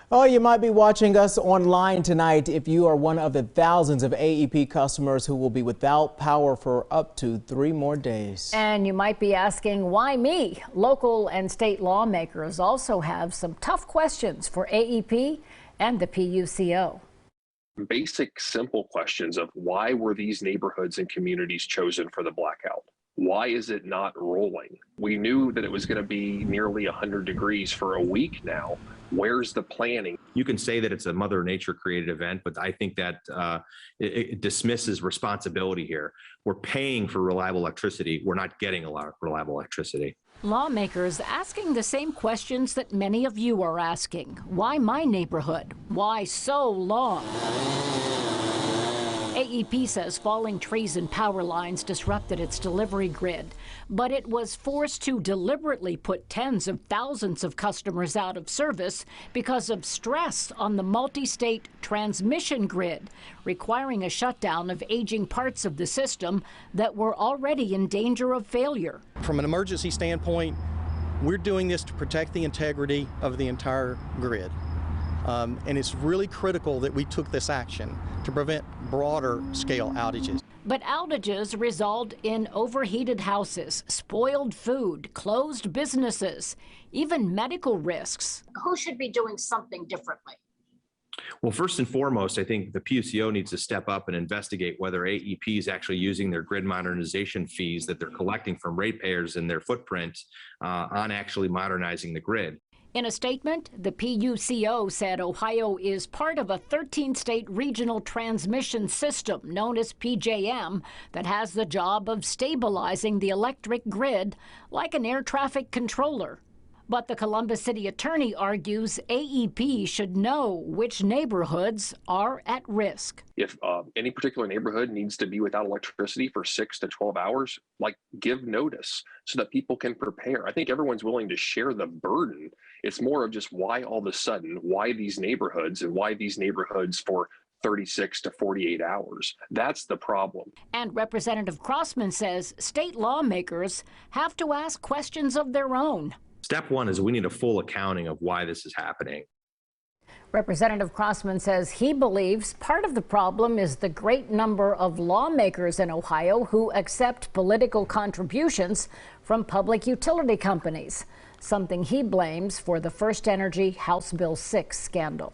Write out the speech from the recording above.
Oh, you might be watching us online tonight if you are one of the thousands of AEP customers who will be without power for up to 3 more days. And you might be asking, why me? Local and state lawmakers also have some tough questions for AEP and the PUCO. Basic, simple questions of why were these neighborhoods and communities chosen for the blackout? Why is it not rolling? We knew that it was going to be nearly 100 degrees for a week now. Where's the planning? You can say that it's a Mother Nature created event, but I think that it dismisses responsibility here. We're paying for reliable electricity. We're not getting a lot of reliable electricity. Lawmakers asking the same questions that many of you are asking. Why my neighborhood? Why so long? AEP says falling trees and power lines disrupted its delivery grid, but it was forced to deliberately put tens of thousands of customers out of service because of stress on the multi-state transmission grid, requiring a shutdown of aging parts of the system that were already in danger of failure. From an emergency standpoint, we're doing this to protect the integrity of the entire grid. And it's really critical that we took this action to prevent broader scale outages. But outages result in overheated houses, spoiled food, closed businesses, even medical risks. Who should be doing something differently? Well, first and foremost, I think the PUCO needs to step up and investigate whether AEP is actually using their grid modernization fees that they're collecting from ratepayers in their footprint on actually modernizing the grid. In a statement, the PUCO said Ohio is part of a 13-state regional transmission system known as PJM that has the job of stabilizing the electric grid like an air traffic controller. But the Columbus City attorney argues AEP should know which neighborhoods are at risk. If any particular neighborhood needs to be without electricity for 6 to 12 hours, give notice so that people can prepare. I think everyone's willing to share the burden. It's more of just why all of a sudden, why these neighborhoods and why these neighborhoods for 36 to 48 hours. That's the problem. And Representative Crossman says state lawmakers have to ask questions of their own. Step one is we need a full accounting of why this is happening. Representative Crossman says he believes part of the problem is the great number of lawmakers in Ohio who accept political contributions from public utility companies, something he blames for the First Energy House Bill 6 scandal.